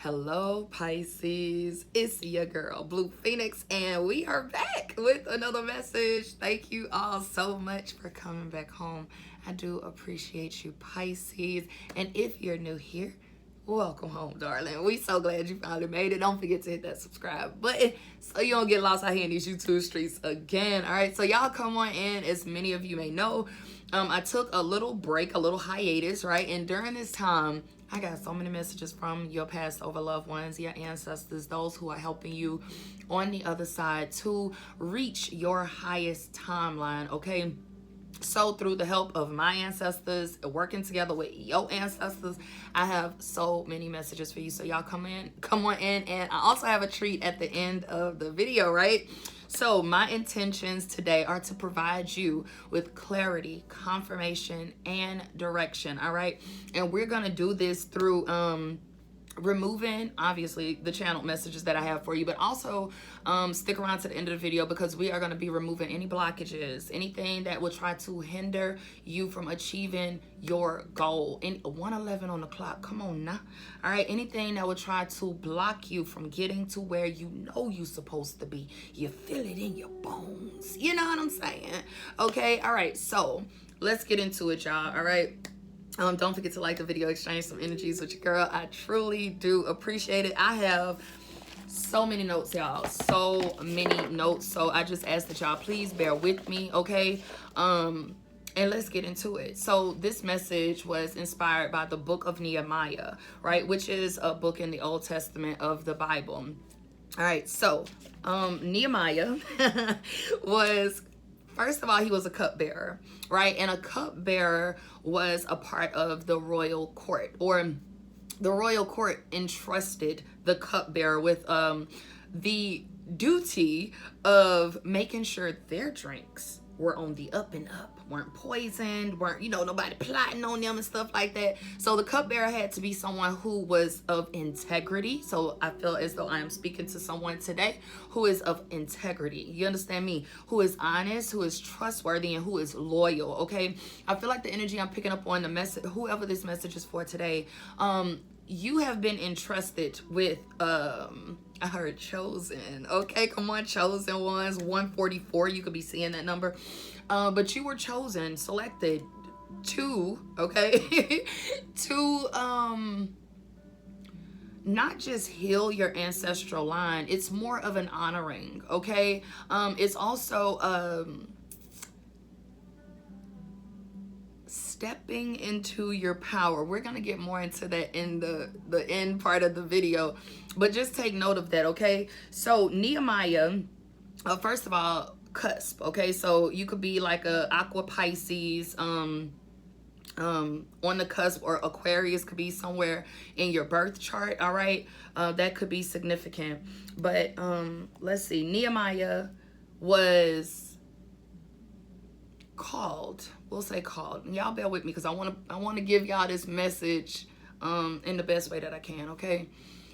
Hello, Pisces. It's your girl, Blue Phoenix, and we are back with another message. Thank you all so much for coming back home. I do appreciate you, Pisces. And if you're new here, welcome home, darling. We so glad you finally made it. Don't forget to hit that subscribe button so you don't get lost out here in these YouTube streets again. All right, so y'all come on in. As many of you may know, I took a little break, a little hiatus, right? And during this time, I got so many messages from your past over loved ones, your ancestors, those who are helping you on the other side to reach your highest timeline, okay? So through the help of my ancestors, working together with your ancestors, I have so many messages for you. So y'all come on in, and I also have a treat at the end of the video, right? So my intentions today are to provide you with clarity, confirmation, and direction, all right? And we're gonna do this through removing obviously the channel messages that I have for you, but also stick around to the end of the video because we are going to be removing any blockages, anything that will try to hinder you from achieving your goal. In 1:11 on the clock, come on now. All right, anything that will try to block you from getting to where you know you're supposed to be. You feel it in your bones, you know what I'm saying? Okay, all right, so let's get into it, y'all. All right, don't forget to like the video, exchange some energies with your girl. I truly do appreciate it. I have so many notes, y'all. So many notes. So I just ask that y'all please bear with me, okay? And let's get into it. So this message was inspired by the book of Nehemiah, right? Which is a book in the Old Testament of the Bible. All right, so Nehemiah was... First of all, he was a cupbearer, right? And a cupbearer was a part of the royal court, or the royal court entrusted the cupbearer with the duty of making sure their drinks were on the up and up, weren't poisoned, weren't, nobody plotting on them and stuff like that. So the cupbearer had to be someone who was of integrity. So I feel as though I am speaking to someone today who is of integrity. You understand me? Who is honest, who is trustworthy, and who is loyal, okay? I feel like the energy I'm picking up on the message, whoever this message is for today, you have been entrusted with, I heard chosen. Okay, come on, chosen ones. 144, you could be seeing that number. But you were chosen, selected to, okay, to not just heal your ancestral line. It's more of an honoring, okay? It's also stepping into your power. We're gonna get more into that in the end part of the video, but just take note of that, okay? So Nehemiah, first of all, cusp, okay? So you could be like a Aqua Pisces, on the cusp, or Aquarius could be somewhere in your birth chart, all right? That could be significant. But let's see, Nehemiah was called, we'll say called. Y'all bear with me because I want to give y'all this message in the best way that I can, okay?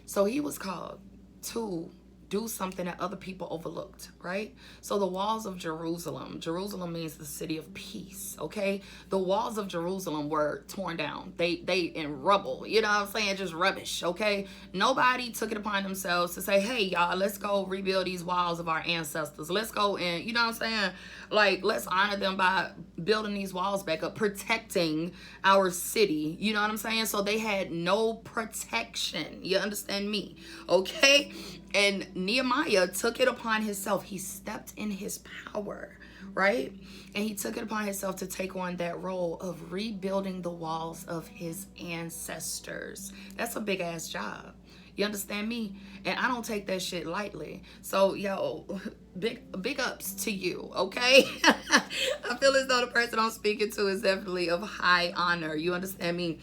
So he was called to do something that other people overlooked, right? So the walls of Jerusalem means the city of peace, okay? The walls of Jerusalem were torn down. They in rubble, you know what I'm saying? Just rubbish, okay? Nobody took it upon themselves to say, hey, y'all, let's go rebuild these walls of our ancestors. Let's go and, you know what I'm saying? Like, let's honor them by building these walls back up, protecting our city. You know what I'm saying? So they had no protection. You understand me? Okay? And Nehemiah took it upon himself. He stepped in his power, right? And he took it upon himself to take on that role of rebuilding the walls of his ancestors. That's a big ass job. You understand me? And I don't take that shit lightly. So, yo, big ups to you, okay? I feel as though the person I'm speaking to is definitely of high honor. You understand me?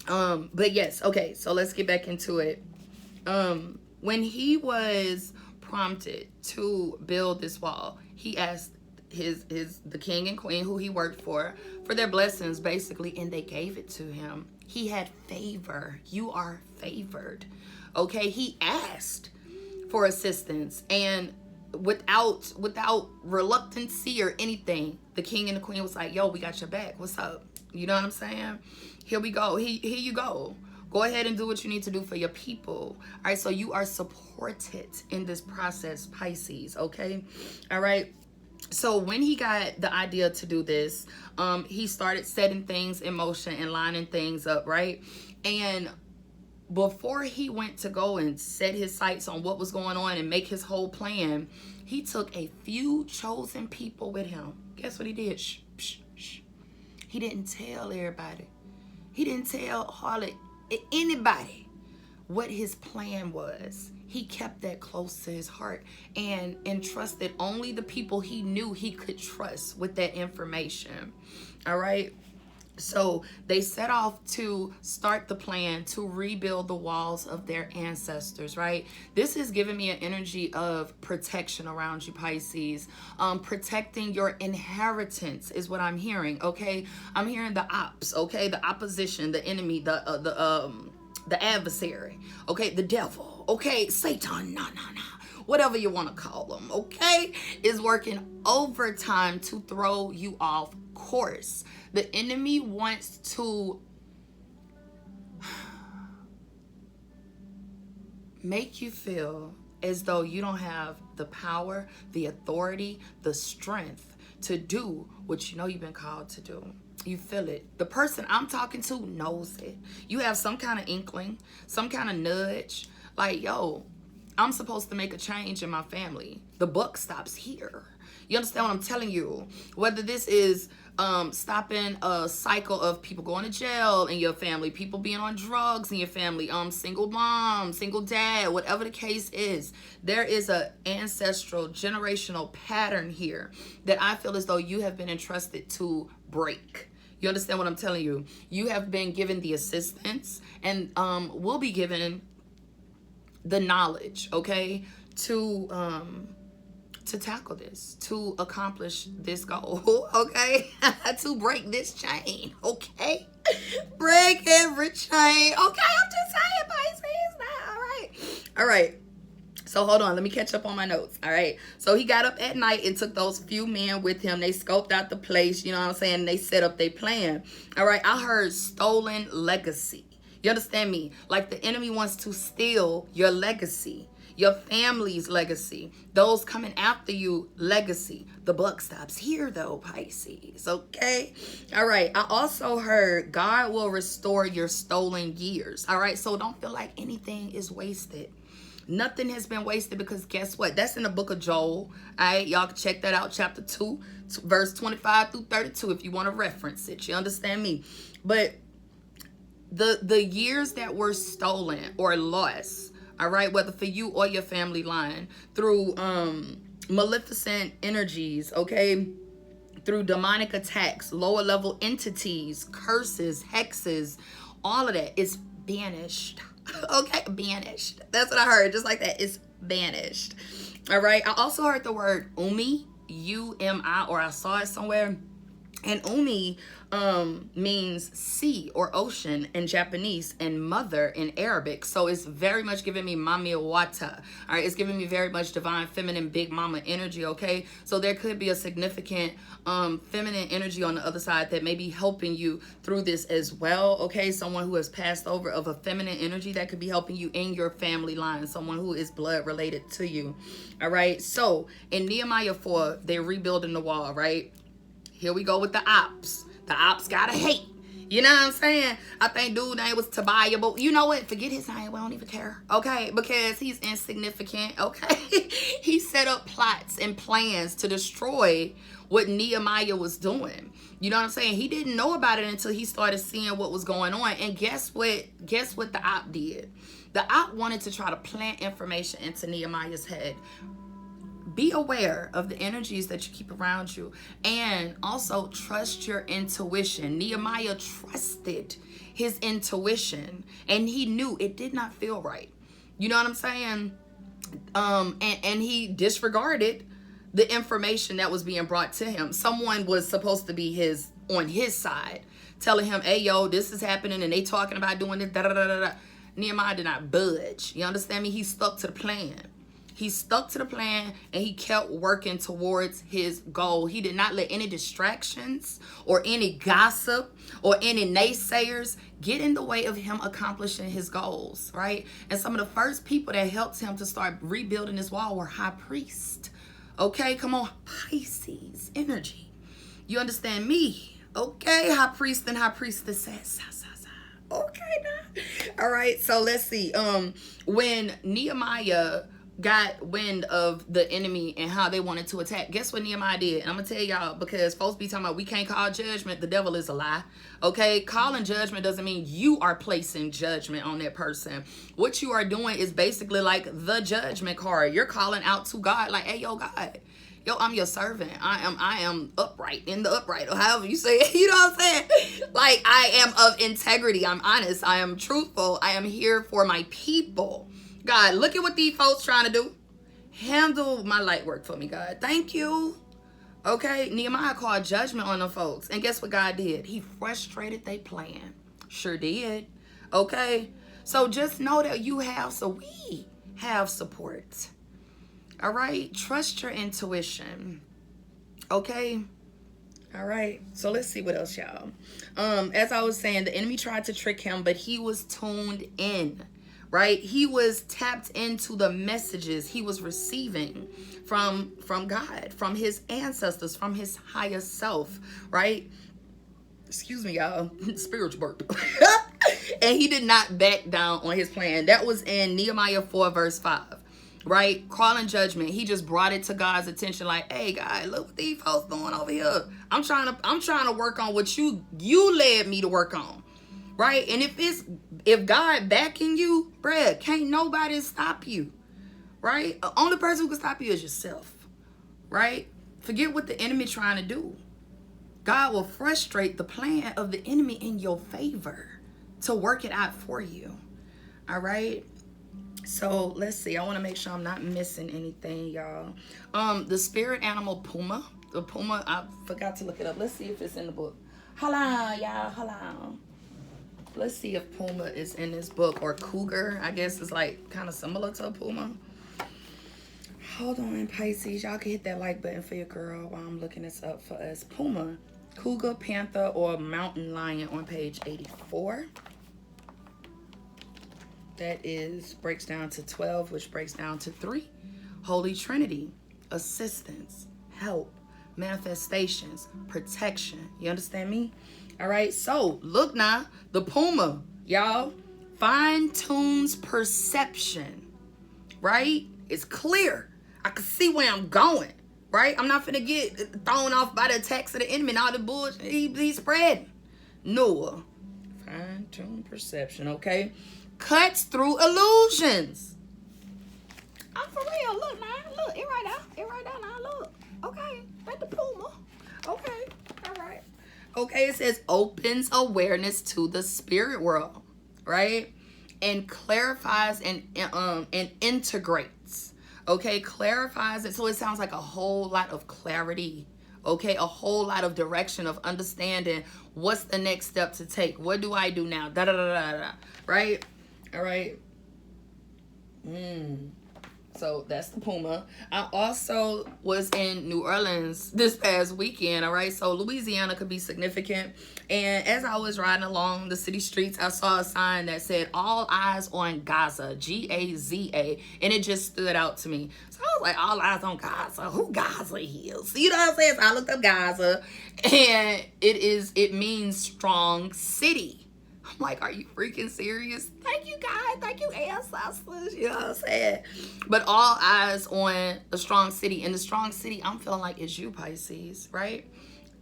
But yes, okay, so let's get back into it. When he was prompted to build this wall, he asked the king and queen who he worked for their blessings, basically, and they gave it to him. He had favor. You are favored, okay? He asked for assistance, and without reluctancy or anything, the king and the queen was like, yo, we got your back. What's up? You know what I'm saying? Here we go. Here you go. Go ahead and do what you need to do for your people. All right, so you are supported in this process, Pisces, okay? All right. So when he got the idea to do this, he started setting things in motion and lining things up, right? And before he went to go and set his sights on what was going on and make his whole plan, he took a few chosen people with him. Guess what he did? Shh, shh, shh. He didn't tell everybody. He didn't tell hardly anybody what his plan was. He kept that close to his heart and entrusted only the people he knew he could trust with that information. All right. So they set off to start the plan to rebuild the walls of their ancestors, right? This is giving me an energy of protection around you, Pisces. Protecting your inheritance is what I'm hearing, okay? I'm hearing the ops, okay? The opposition, the enemy, the adversary, okay? The devil, okay? Satan, whatever you want to call them, okay? Is working overtime to throw you off course. The enemy wants to make you feel as though you don't have the power, the authority, the strength to do what you know you've been called to do. You feel it. The person I'm talking to knows it. You have some kind of inkling, some kind of nudge. Like, yo, I'm supposed to make a change in my family. The buck stops here. You understand what I'm telling you? Whether this is stopping a cycle of people going to jail in your family, people being on drugs in your family, single mom, single dad, whatever the case is, there is a ancestral generational pattern here that I feel as though you have been entrusted to break. You understand what I'm telling you? You have been given the assistance and will be given the knowledge, okay, to tackle this, to accomplish this goal, okay? To break this chain, okay? Break every chain, okay? I'm just saying, Pisces, now, all right? All right. So hold on, let me catch up on my notes, all right? So he got up at night and took those few men with him. They scoped out the place, you know what I'm saying? They set up their plan, all right? I heard stolen legacy. You understand me? Like the enemy wants to steal your legacy, your family's legacy, those coming after you legacy. The buck stops here though, Pisces, okay? All right, I also heard God will restore your stolen years, all right? So don't feel like anything is wasted. Nothing has been wasted, because guess what? That's in the book of Joel, all right? Y'all can check that out, chapter 2, verse 25 through 32, if you want to reference it. You understand me? But the years that were stolen or lost, all right, whether for you or your family line, through maleficent energies, okay, through demonic attacks, lower level entities, curses, hexes, all of that is banished. Okay, banished. That's what I heard, just like that. It's banished. All right, I also heard the word umi, U-M-I, or I saw it somewhere. And umi means sea or ocean in Japanese, and mother in Arabic. So it's very much giving me mami wata. All right, it's giving me very much divine feminine big mama energy, okay? So there could be a significant feminine energy on the other side that may be helping you through this as well, okay? Someone who has passed over of a feminine energy that could be helping you in your family line, someone who is blood related to you. All right, so in Nehemiah 4, they're rebuilding the wall, right? Here we go with the ops. The ops gotta hate. You know what I'm saying? I think dude's name was Tobiah, but you know what? Forget his name. We don't even care. Okay? Because he's insignificant. Okay? He set up plots and plans to destroy what Nehemiah was doing. You know what I'm saying? He didn't know about it until he started seeing what was going on. And guess what? Guess what the op did? The op wanted to try to plant information into Nehemiah's head. Be aware of the energies that you keep around you, and also trust your intuition. Nehemiah trusted his intuition, and he knew it did not feel right. You know what I'm saying? And he disregarded the information that was being brought to him. Someone was supposed to be on his side, telling him, hey, yo, this is happening, and they talking about doing this, da da da da da. Nehemiah did not budge. You understand me? He stuck to the plan. He stuck to the plan and he kept working towards his goal. He did not let any distractions or any gossip or any naysayers get in the way of him accomplishing his goals, right? And some of the first people that helped him to start rebuilding this wall were high priests. Okay, come on, Pisces energy. You understand me? Okay, high priest and high priestesses. Okay, now. All right, so let's see. When Nehemiah got wind of the enemy and how they wanted to attack, guess what Nehemiah did? And I'm gonna tell y'all, because folks be talking about we can't call judgment, the devil is a lie. Okay, calling judgment doesn't mean you are placing judgment on that person. What you are doing is basically like the judgment card. You're calling out to God, like, hey, yo, God, yo, I'm your servant. I am upright, in the upright, or however you say it. You know what I'm saying? Like, I am of integrity. I'm honest. I am truthful. I am here for my people. God, look at what these folks trying to do. Handle my light work for me, God. Thank you. Okay, Nehemiah called judgment on them folks. And guess what God did? He frustrated their plan. Sure did. Okay, so just know that you have, so we have support. All right, trust your intuition. Okay. All right, so let's see what else, y'all. As I was saying, the enemy tried to trick him, but he was tuned in, right? He was tapped into the messages he was receiving from God, from his ancestors, from his higher self, right? Excuse me, y'all. Spiritual burp. And he did not back down on his plan. That was in Nehemiah 4, verse 5. Right? Calling judgment. He just brought it to God's attention, like, hey, God, look what these folks doing over here. I'm trying to work on what you led me to work on. Right? And if God backing you, bruh, can't nobody stop you. Right? The only person who can stop you is yourself. Right? Forget what the enemy trying to do. God will frustrate the plan of the enemy in your favor to work it out for you. All right? So let's see. I want to make sure I'm not missing anything, y'all. The spirit animal puma. The puma, I forgot to look it up. Let's see if it's in the book. Hold on, y'all. Hold on. Let's see if puma is in this book, or cougar. I guess it's like kind of similar to a puma. Hold on, Pisces. Y'all can hit that like button for your girl while I'm looking this up for us. Puma, cougar, panther, or mountain lion on page 84. That breaks down to 12, which breaks down to 3. Holy Trinity, assistance, help, manifestations, protection. You understand me? All right. So look now, the puma, y'all, fine-tunes perception, right? It's clear. I can see where I'm going, right? I'm not finna get thrown off by the attacks of the enemy and all the bullshit he's spreading. No. Fine-tuned perception, okay? Cuts through illusions. I'm for real. Look now. Look. It right there. It right there now. Look. Okay. That's the puma. Okay. All right. Okay. It says opens awareness to the spirit world. Right? And clarifies and integrates. Okay. Clarifies it. So it sounds like a whole lot of clarity. Okay. A whole lot of direction of understanding what's the next step to take. What do I do now? Da da da da da. Right? All right. So that's the puma. I also was in New Orleans this past weekend. All right. So Louisiana could be significant. And as I was riding along the city streets, I saw a sign that said all eyes on Gaza, Gaza. And it just stood out to me. So I was like, all eyes on Gaza. Who Gaza is? You know what I'm saying? So I looked up Gaza, and it means strong city. I'm like, are you freaking serious? Thank you, God. Thank you, ancestors. You know what I'm saying? But all eyes on a strong city. And the strong city, I'm feeling like it's you, Pisces, right?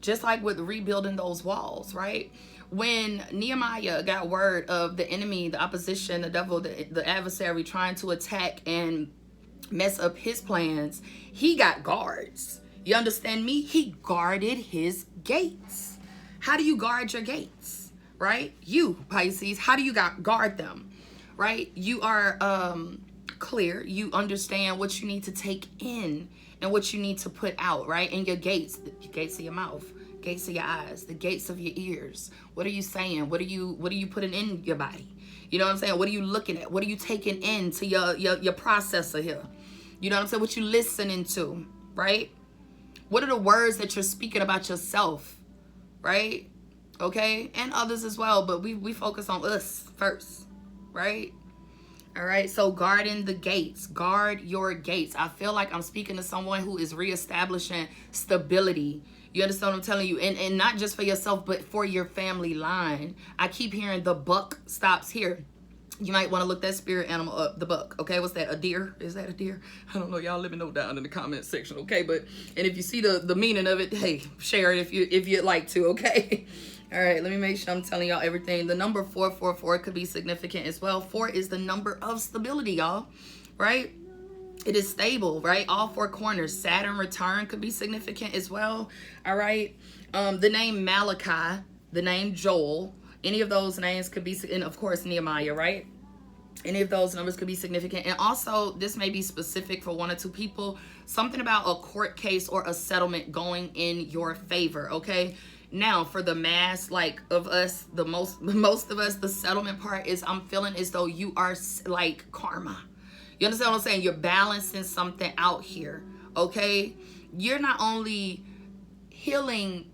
Just like with rebuilding those walls, right? When Nehemiah got word of the enemy, the opposition, the devil, the adversary trying to attack and mess up his plans, he got guards. You understand me? He guarded his gates. How do you guard your gates? Right? You, Pisces, how do you guard them? Right? You are clear. You understand what you need to take in and what you need to put out, right? And your gates, the gates of your mouth, gates of your eyes, the gates of your ears. What are you saying? What are you putting in your body? You know what I'm saying? What are you looking at? What are you taking into your processor here? You know what I'm saying? What you listening to, right? What are the words that you're speaking about yourself, right? Okay, and others as well, but we focus on us first, right? All right, so guarding the gates. Guard your gates. I feel like I'm speaking to someone who is reestablishing stability. You understand what I'm telling you? And not just for yourself, but for your family line. I keep hearing the buck stops here. You might want to look that spirit animal up, the buck. Okay, what's that? A deer? Is that a deer? I don't know. Y'all let me know down in the comment section. Okay, but and if you see the meaning of it, hey, share it if you'd like to. Okay. All right, let me make sure I'm telling y'all everything. The number 444 could be significant as well. 4 is the number of stability, y'all, right? It is stable, right? All four corners. Saturn return could be significant as well, all right? The name Malachi, the name Joel, any of those names could be, and of course, Nehemiah, right? Any of those numbers could be significant. And also, this may be specific for 1 or 2 people. Something about a court case or a settlement going in your favor, okay? Now, for the mass, like, of us, the most of us, the settlement part is I'm feeling as though you are, like, karma. You understand what I'm saying? You're balancing something out here, okay? You're not only healing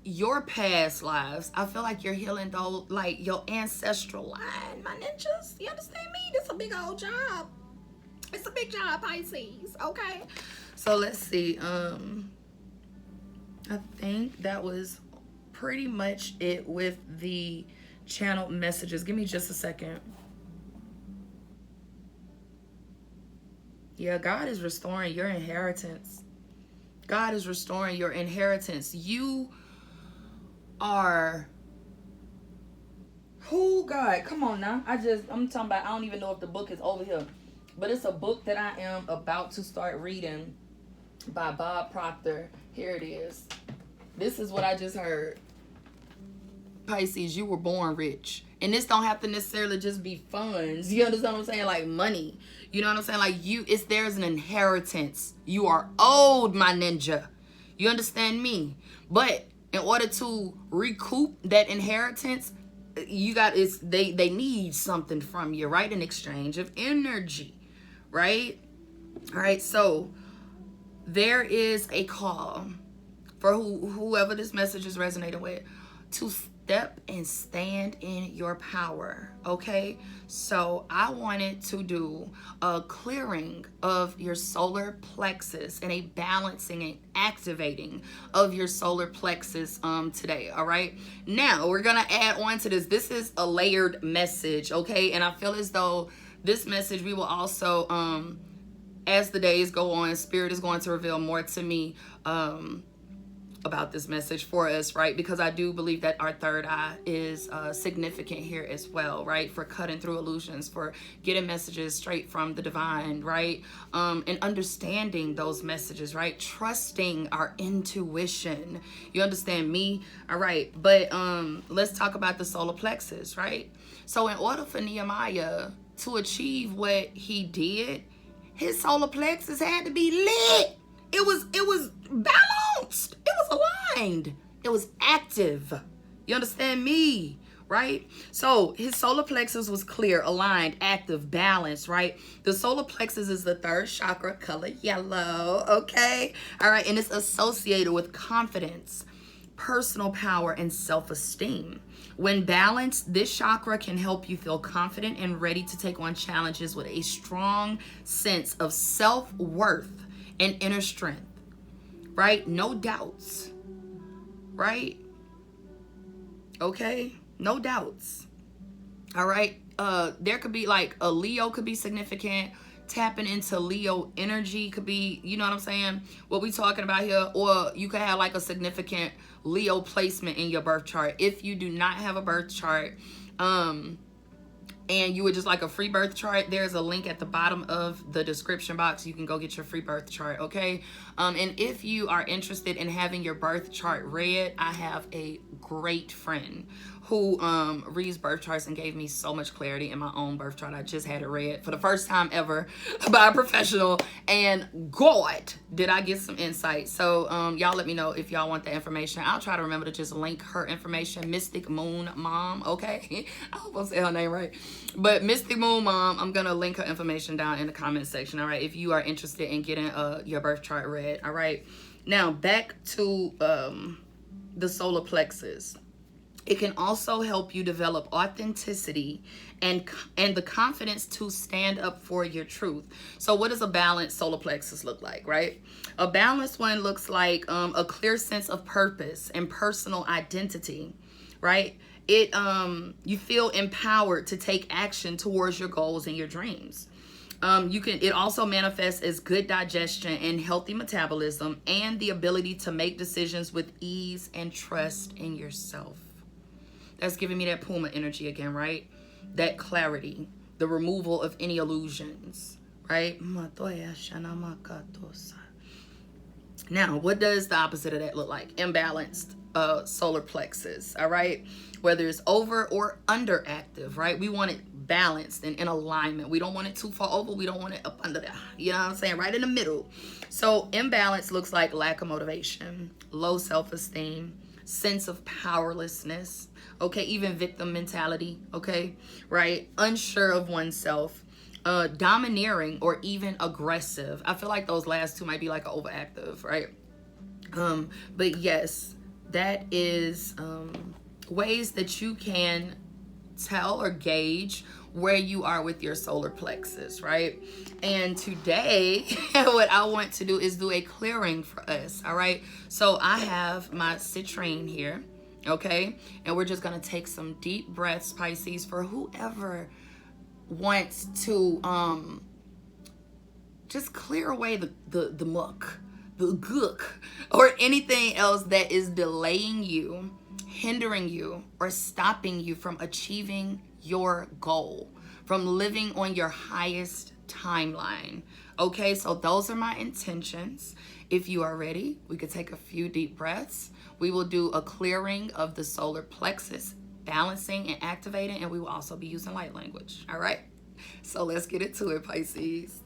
your past lives, I feel like you're healing, though, like, your ancestral line, my ninjas. You understand me? This is a big old job. It's a big job, Pisces, okay? So, let's see, I think that was pretty much it with the channel messages. Give me just a second. Yeah, God is restoring your inheritance. God is restoring your inheritance. You are... Oh, God, come on now. I'm talking about, I don't even know if the book is over here. But it's a book that I am about to start reading by Bob Proctor. Here it is. This is what I just heard. Pisces, you were born rich. And this don't have to necessarily just be funds. You understand what I'm saying? Like money. You know what I'm saying? Like there's an inheritance. You are owed, my ninja. You understand me? But in order to recoup that inheritance, they need something from you, right? In exchange of energy, right? All right, so there is a call for whoever this message is resonating with to step and stand in your power, okay? So I wanted to do a clearing of your solar plexus and a balancing and activating of your solar plexus today, all right? Now, we're going to add on to this. This is a layered message, okay? And I feel as though this message, we will also, as the days go on, Spirit is going to reveal more to me about this message for us, right? Because I do believe that our third eye is significant here as well, right? For cutting through illusions, for getting messages straight from the divine, right? And understanding those messages, right? Trusting our intuition. You understand me? All right. But let's talk about the solar plexus, right? So in order for Nehemiah to achieve what he did, his solar plexus had to be lit. It was balanced. It was aligned. It was active. You understand me, right? So his solar plexus was clear, aligned, active, balanced, right? The solar plexus is the third chakra, color yellow, okay? All right, and it's associated with confidence, personal power, and self-esteem. When balanced, this chakra can help you feel confident and ready to take on challenges with a strong sense of self-worth and inner strength, right? No doubts, right? Okay, no doubts. All right, there could be like a Leo could be significant. Tapping into Leo energy could be, you know what I'm saying, what we talking about here. Or you could have like a significant Leo placement in your birth chart. If you do not have a birth chart, and you would just like a free birth chart, there's a link at the bottom of the description box. You can go get your free birth chart, okay? And if you are interested in having your birth chart read, I have a great friend who reads birth charts and gave me so much clarity in my own birth chart. I just had it read for the first time ever by a professional, and God, did I get some insight. So y'all let me know if y'all want the information. I'll try to remember to just link her information. Mystic Moon Mom, okay? I hope I say her name right. But Mystic Moon Mom, I'm gonna link her information down in the comment section, all right, if you are interested in getting your birth chart read. All right, now back to the solar plexus. It can also help you develop authenticity and the confidence to stand up for your truth. So what does a balanced solar plexus look like, right? A balanced one looks like a clear sense of purpose and personal identity, right? You feel empowered to take action towards your goals and your dreams. It also manifests as good digestion and healthy metabolism and the ability to make decisions with ease and trust in yourself. That's giving me that Puma energy again, right? That clarity, the removal of any illusions, right? Now, what does the opposite of that look like? Imbalanced solar plexus, all right? Whether it's over or underactive, right? We want it balanced and in alignment. We don't want it too far over. We don't want it up under there. You know what I'm saying? Right in the middle. So imbalance looks like lack of motivation, low self-esteem, sense of powerlessness, okay, even victim mentality, okay, right, unsure of oneself, domineering or even aggressive. I feel like those last two might be like an overactive, right? But yes, that is ways that you can tell or gauge where you are with your solar plexus, right? And today, what I want to do is do a clearing for us, all right? So I have my citrine here, okay? And we're just gonna take some deep breaths, Pisces, for whoever wants to just clear away the muck, the gook, or anything else that is delaying you, hindering you, or stopping you from achieving your goal, from living on your highest timeline. Okay, so those are my intentions. If you are ready, we could take a few deep breaths. We will do a clearing of the solar plexus, balancing and activating, and we will also be using light language. All right, so let's get into it, Pisces.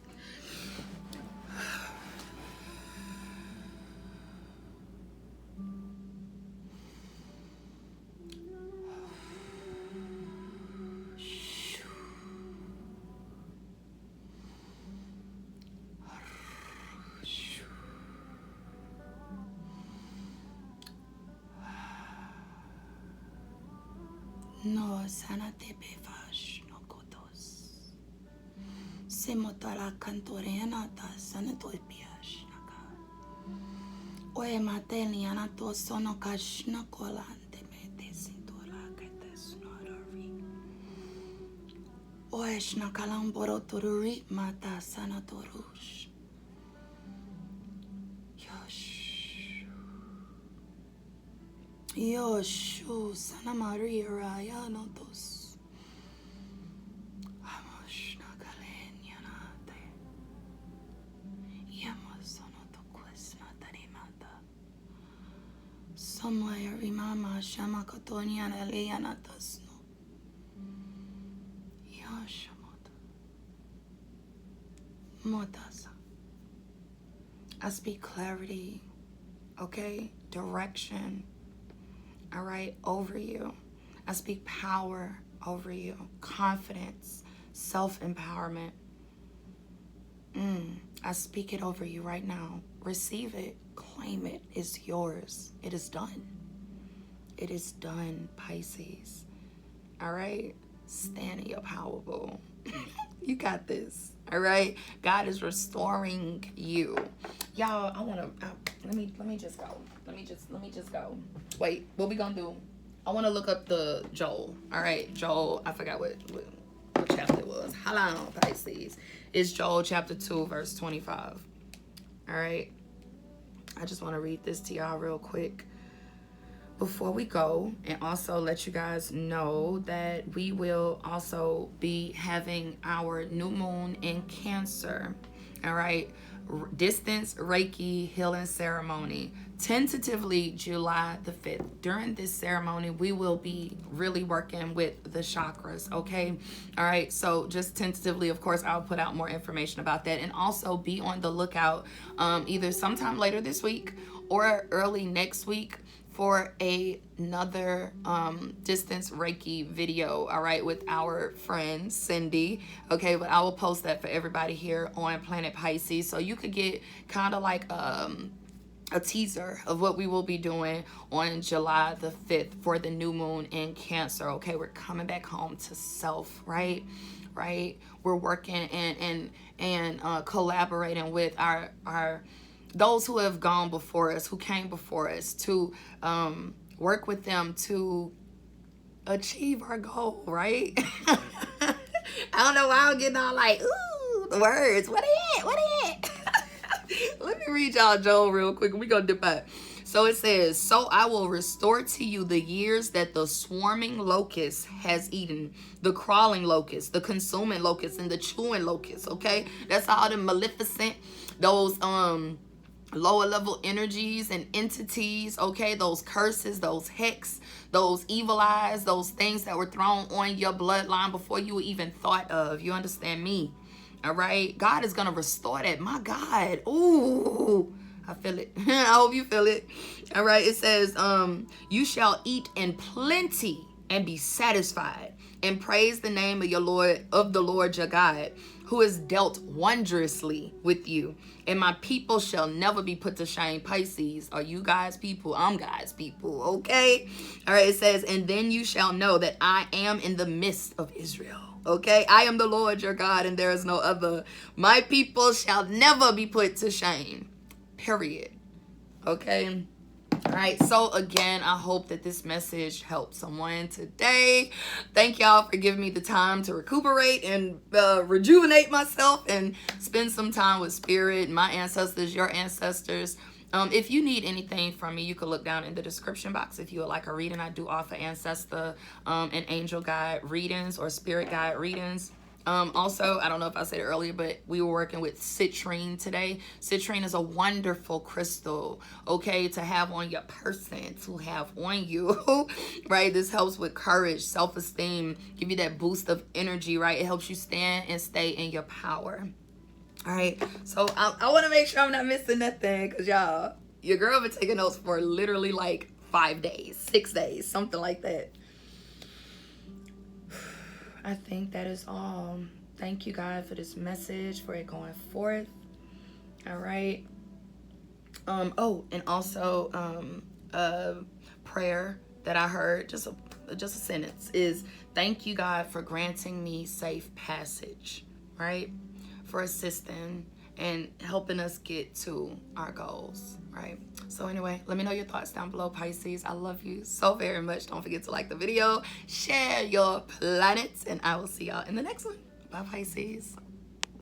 No sanate bevash no kotos. Semotara cantorena ta sanatoy piash naka. Oe mateliana to sono kashna kolante mete sintora ketes norari. Oe shnakalam toruri mata sanatorush. Yoshu Sana Maria Rayanotos Amoshna Galenianate Yamasono to Quesna Tarimata Somewhere Rimama Shamakotonian Elianatasno Yashamota Motasa. I speak clarity, okay? Direction. All right, over you. I speak power over you, confidence, self-empowerment. I speak it over you right now. Receive it, claim it. It's yours. It is done. It is done, Pisces. All right, stand in your power, boo. You got this. All right, God is restoring you, y'all. Let me just go. Let me just go. Wait, what we gonna do? I want to look up the Joel. All right, Joel. I forgot what chapter it was. Hold on, Pisces. It's Joel chapter 2, verse 25. All right. I just want to read this to y'all real quick before we go, and also let you guys know that we will also be having our new moon in Cancer, all right, distance Reiki healing ceremony, tentatively July the 5th. During this ceremony, we will be really working with the chakras, okay? All right, so just tentatively, of course, I'll put out more information about that. And also be on the lookout either sometime later this week or early next week for another distance Reiki video, all right, with our friend Cindy, okay? But I will post that for everybody here on Planet Pisces, so you could get kind of like a teaser of what we will be doing on July the 5th for the new moon in Cancer, okay? We're coming back home to self, right? We're working and collaborating with our those who have gone before us, who came before us, to work with them to achieve our goal, right? I don't know why I'm getting all like, ooh, the words. What is it? Let me read y'all Joel real quick. We're going to dip out. So it says, so I will restore to you the years that the swarming locust has eaten, the crawling locust, the consuming locust, and the chewing locust, okay? That's all the maleficent, those lower level energies and entities, okay? Those curses, those hex, those evil eyes, those things that were thrown on your bloodline before you were even thought of. You understand me? All right? God is going to restore that. My God. Ooh, I feel it. I hope you feel it. All right? It says, you shall eat in plenty and be satisfied, and praise the name of the Lord your God, who has dealt wondrously with you. And my people shall never be put to shame. Pisces, are you guys people? I'm guys people, okay? All right, it says, and then you shall know that I am in the midst of Israel. Okay, I am the Lord your God, and there is no other. My people shall never be put to shame. Period. Okay. All right, so again, I hope that this message helped someone today. Thank y'all for giving me the time to recuperate and rejuvenate myself and spend some time with spirit, my ancestors, your ancestors. If you need anything from me, you can look down in the description box if you would like a reading. I do offer ancestor and angel guide readings or spirit guide readings. Also, I don't know if I said it earlier, but we were working with citrine today. Citrine is a wonderful crystal, okay, to have on your person, to have on you, right? This helps with courage, self-esteem, give you that boost of energy, right? It helps you stand and stay in your power. All right, so I want to make sure I'm not missing nothing, because y'all, your girl been taking notes for literally like 5 days, 6 days, something like that. I think that is all. Thank you, God, for this message, for it going forth. All right. Oh, and also a prayer that I heard, just a sentence, is thank you, God, for granting me safe passage, right? For assisting and helping us get to our goals, right? So anyway, let me know your thoughts down below, Pisces. I love you so very much. Don't forget to like the video, share your planets, and I will see y'all in the next one. Bye, Pisces.